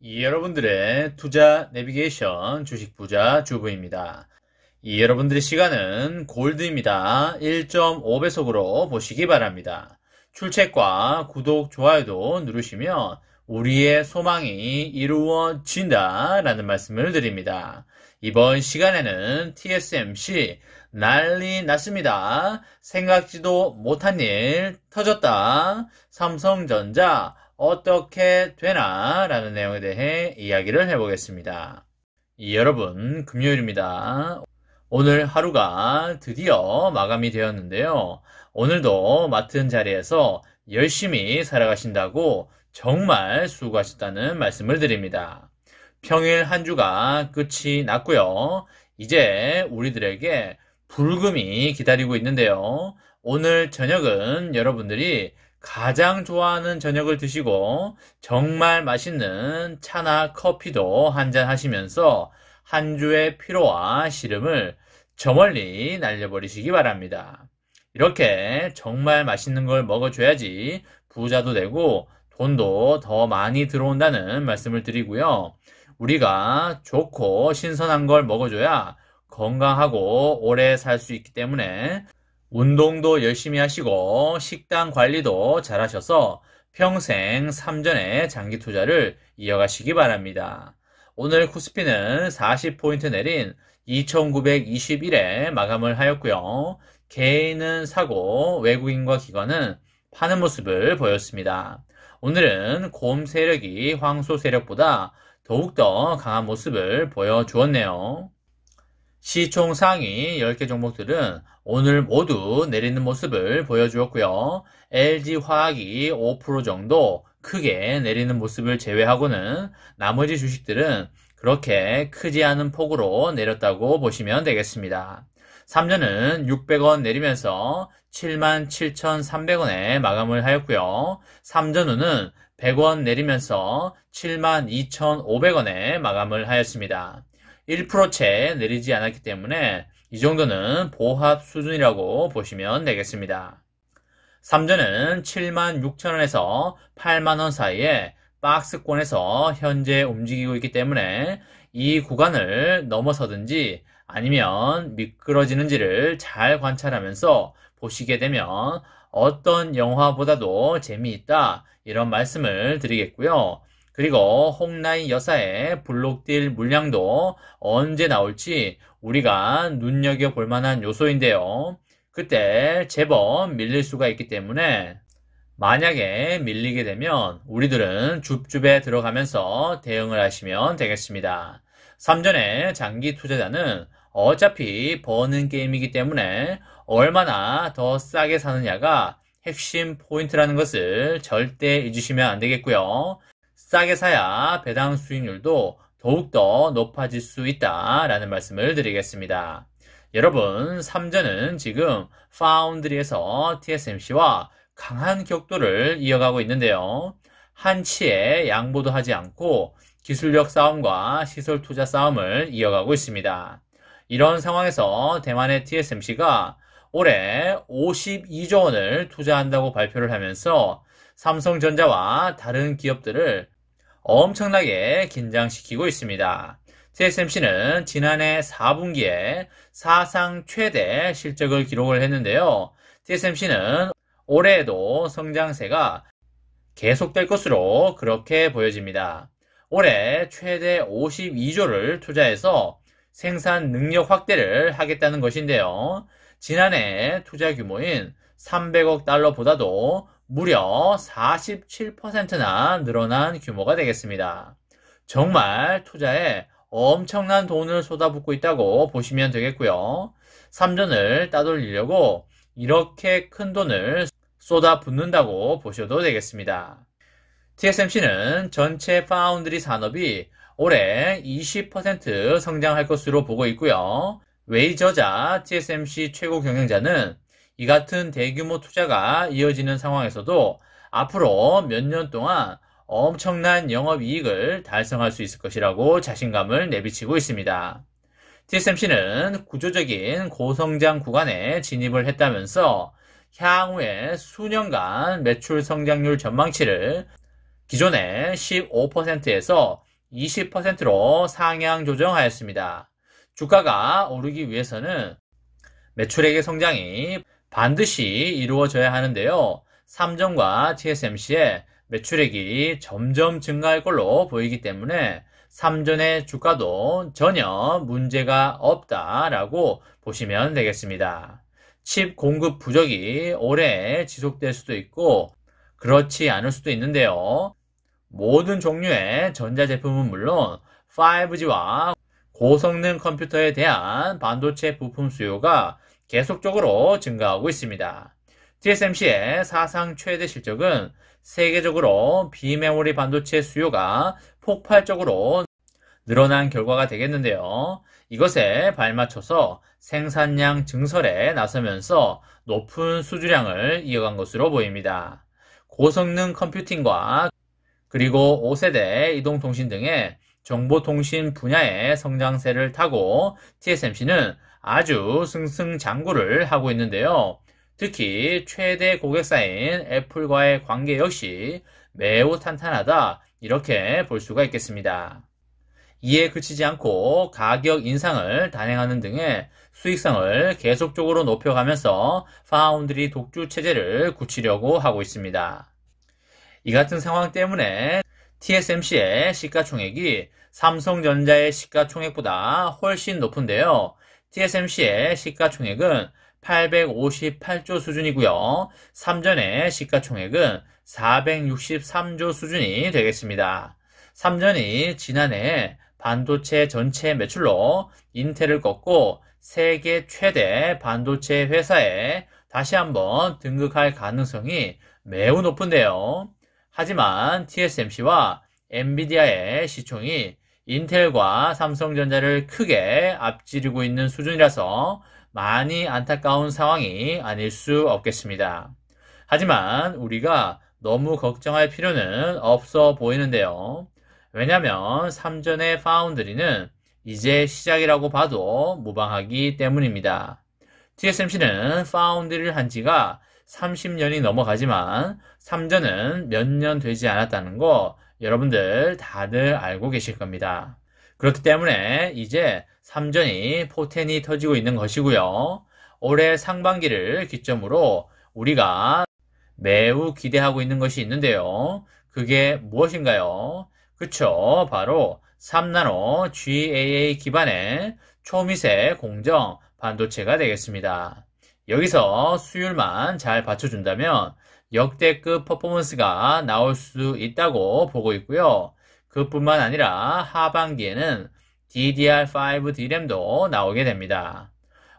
여러분들의 투자 내비게이션 주식부자 주부입니다. 여러분들의 시간은 골드입니다. 1.5배속으로 보시기 바랍니다. 출첵과 구독, 좋아요도 누르시면 우리의 소망이 이루어진다 라는 말씀을 드립니다. 이번 시간에는 TSMC 난리 났습니다. 생각지도 못한 일 터졌다. 삼성전자 어떻게 되나 라는 내용에 대해 이야기를 해보겠습니다. 여러분, 금요일입니다. 오늘 하루가 드디어 마감이 되었는데요. 오늘도 맡은 자리에서 열심히 살아가신다고 정말 수고하셨다는 말씀을 드립니다. 평일 한 주가 끝이 났고요. 이제 우리들에게 불금이 기다리고 있는데요. 오늘 저녁은 여러분들이 가장 좋아하는 저녁을 드시고 정말 맛있는 차나 커피도 한잔 하시면서 한 주의 피로와 시름을 저 멀리 날려버리시기 바랍니다. 이렇게 정말 맛있는 걸 먹어줘야지 부자도 되고 돈도 더 많이 들어온다는 말씀을 드리고요. 우리가 좋고 신선한 걸 먹어줘야 건강하고 오래 살 수 있기 때문에 운동도 열심히 하시고 식단 관리도 잘 하셔서 평생 삼전의 장기 투자를 이어가시기 바랍니다. 오늘 코스피는 40포인트 내린 2921에 마감을 하였고요. 개인은 사고 외국인과 기관은 파는 모습을 보였습니다. 오늘은 곰 세력이 황소 세력보다 더욱더 강한 모습을 보여주었네요. 시총 상위 10개 종목들은 오늘 모두 내리는 모습을 보여주었고요. LG화학이 5% 정도 크게 내리는 모습을 제외하고는 나머지 주식들은 그렇게 크지 않은 폭으로 내렸다고 보시면 되겠습니다. 삼전은 600원 내리면서 77,300원에 마감을 하였고요. 삼전후는 100원 내리면서 72,500원에 마감을 하였습니다. 1%채 내리지 않았기 때문에 이 정도는 보합 수준이라고 보시면 되겠습니다. 삼전은 76,000원에서 8만원 사이에 박스권에서 현재 움직이고 있기 때문에 이 구간을 넘어서든지 아니면 미끄러지는지를 잘 관찰하면서 보시게 되면 어떤 영화보다도 재미있다 이런 말씀을 드리겠고요. 그리고 홍나이 여사의 블록딜 물량도 언제 나올지 우리가 눈여겨볼 만한 요소인데요. 그때 제법 밀릴 수가 있기 때문에 만약에 밀리게 되면 우리들은 줍줍에 들어가면서 대응을 하시면 되겠습니다. 삼전의 장기 투자자는 어차피 버는 게임이기 때문에 얼마나 더 싸게 사느냐가 핵심 포인트라는 것을 절대 잊으시면 안 되겠고요. 싸게 사야 배당 수익률도 더욱더 높아질 수 있다라는 말씀을 드리겠습니다. 여러분, 삼전은 지금 파운드리에서 TSMC와 강한 격돌을 이어가고 있는데요. 한치의 양보도 하지 않고 기술력 싸움과 시설 투자 싸움을 이어가고 있습니다. 이런 상황에서 대만의 TSMC가 올해 52조 원을 투자한다고 발표를 하면서 삼성전자와 다른 기업들을 엄청나게 긴장시키고 있습니다. TSMC는 지난해 4분기에 사상 최대 실적을 기록을 했는데요. TSMC는 올해에도 성장세가 계속될 것으로 그렇게 보여집니다. 올해 최대 52조를 투자해서 생산 능력 확대를 하겠다는 것인데요. 지난해 투자 규모인 300억 달러보다도 무려 47%나 늘어난 규모가 되겠습니다. 정말 투자에 엄청난 돈을 쏟아붓고 있다고 보시면 되겠고요. 삼전을 따돌리려고 이렇게 큰 돈을 쏟아붓는다고 보셔도 되겠습니다. TSMC는 전체 파운드리 산업이 올해 20% 성장할 것으로 보고 있고요. 웨이저자 TSMC 최고 경영자는 이 같은 대규모 투자가 이어지는 상황에서도 앞으로 몇 년 동안 엄청난 영업이익을 달성할 수 있을 것이라고 자신감을 내비치고 있습니다. TSMC는 구조적인 고성장 구간에 진입을 했다면서 향후에 수년간 매출 성장률 전망치를 기존의 15%에서 20%로 상향 조정하였습니다. 주가가 오르기 위해서는 매출액의 성장이 반드시 이루어져야 하는데요. 삼전과 TSMC의 매출액이 점점 증가할 걸로 보이기 때문에 삼전의 주가도 전혀 문제가 없다라고 보시면 되겠습니다. 칩 공급 부족이 오래 지속될 수도 있고 그렇지 않을 수도 있는데요. 모든 종류의 전자제품은 물론 5G와 고성능 컴퓨터에 대한 반도체 부품 수요가 계속적으로 증가하고 있습니다. TSMC의 사상 최대 실적은 세계적으로 비메모리 반도체 수요가 폭발적으로 늘어난 결과가 되겠는데요. 이것에 발맞춰서 생산량 증설에 나서면서 높은 수주량을 이어간 것으로 보입니다. 고성능 컴퓨팅과 그리고 5세대 이동통신 등의 정보통신 분야의 성장세를 타고 TSMC는 아주 승승장구를 하고 있는데요. 특히 최대 고객사인 애플과의 관계 역시 매우 탄탄하다 이렇게 볼 수가 있겠습니다. 이에 그치지 않고 가격 인상을 단행하는 등의 수익성을 계속적으로 높여가면서 파운드리 독주 체제를 굳히려고 하고 있습니다. 이 같은 상황 때문에 TSMC의 시가총액이 삼성전자의 시가총액보다 훨씬 높은데요. TSMC의 시가총액은 858조 수준이고요. 삼전의 시가총액은 463조 수준이 되겠습니다. 삼전이 지난해 반도체 전체 매출로 인텔을 꺾고 세계 최대 반도체 회사에 다시 한번 등극할 가능성이 매우 높은데요. 하지만 TSMC와 엔비디아의 시총이 인텔과 삼성전자를 크게 앞지르고 있는 수준이라서 많이 안타까운 상황이 아닐 수 없겠습니다. 하지만 우리가 너무 걱정할 필요는 없어 보이는데요. 왜냐하면 삼전의 파운드리는 이제 시작이라고 봐도 무방하기 때문입니다. TSMC는 파운드리를 한 지가 30년이 넘어가지만 삼전은 몇 년 되지 않았다는 거 여러분들 다들 알고 계실 겁니다. 그렇기 때문에 이제 삼전이 포텐이 터지고 있는 것이고요. 올해 상반기를 기점으로 우리가 매우 기대하고 있는 것이 있는데요. 그게 무엇인가요? 그쵸, 바로 3나노 GAA 기반의 초미세 공정 반도체가 되겠습니다. 여기서 수율만 잘 받쳐준다면 역대급 퍼포먼스가 나올 수 있다고 보고 있고요. 그뿐만 아니라 하반기에는 DDR5 DRAM도 나오게 됩니다.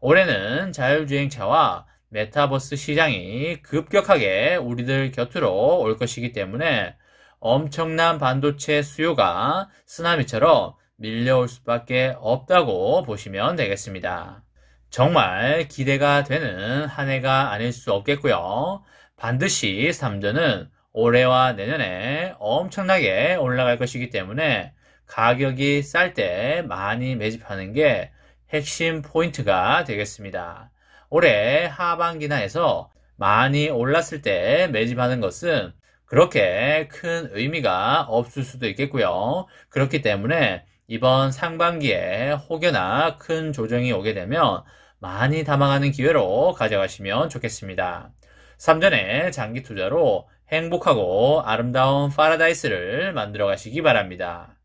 올해는 자율주행차와 메타버스 시장이 급격하게 우리들 곁으로 올 것이기 때문에 엄청난 반도체 수요가 쓰나미처럼 밀려올 수밖에 없다고 보시면 되겠습니다. 정말 기대가 되는 한 해가 아닐 수 없겠고요. 반드시 삼전은 올해와 내년에 엄청나게 올라갈 것이기 때문에 가격이 쌀 때 많이 매집하는 게 핵심 포인트가 되겠습니다. 올해 하반기나 해서 많이 올랐을 때 매집하는 것은 그렇게 큰 의미가 없을 수도 있겠고요. 그렇기 때문에 이번 상반기에 혹여나 큰 조정이 오게 되면 많이 담아가는 기회로 가져가시면 좋겠습니다. 삼전의 장기 투자로 행복하고 아름다운 파라다이스를 만들어 가시기 바랍니다.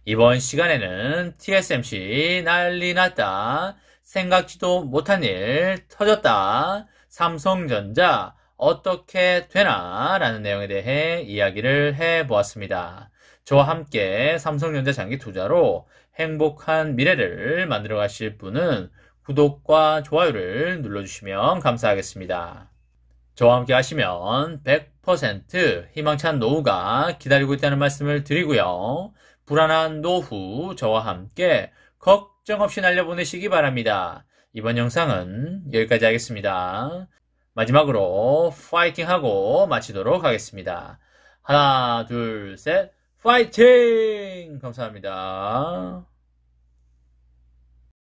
이번 시간에는 TSMC 난리 났다. 생각지도 못한 일 터졌다. 삼성전자 어떻게 되나? 라는 내용에 대해 이야기를 해보았습니다. 저와 함께 삼성전자 장기 투자로 행복한 미래를 만들어 가실 분은 구독과 좋아요를 눌러주시면 감사하겠습니다. 저와 함께 하시면 100% 희망찬 노후가 기다리고 있다는 말씀을 드리고요. 불안한 노후 저와 함께 걱정 없이 날려보내시기 바랍니다. 이번 영상은 여기까지 하겠습니다. 마지막으로 파이팅하고 마치도록 하겠습니다. 하나, 둘, 셋, 파이팅! 감사합니다.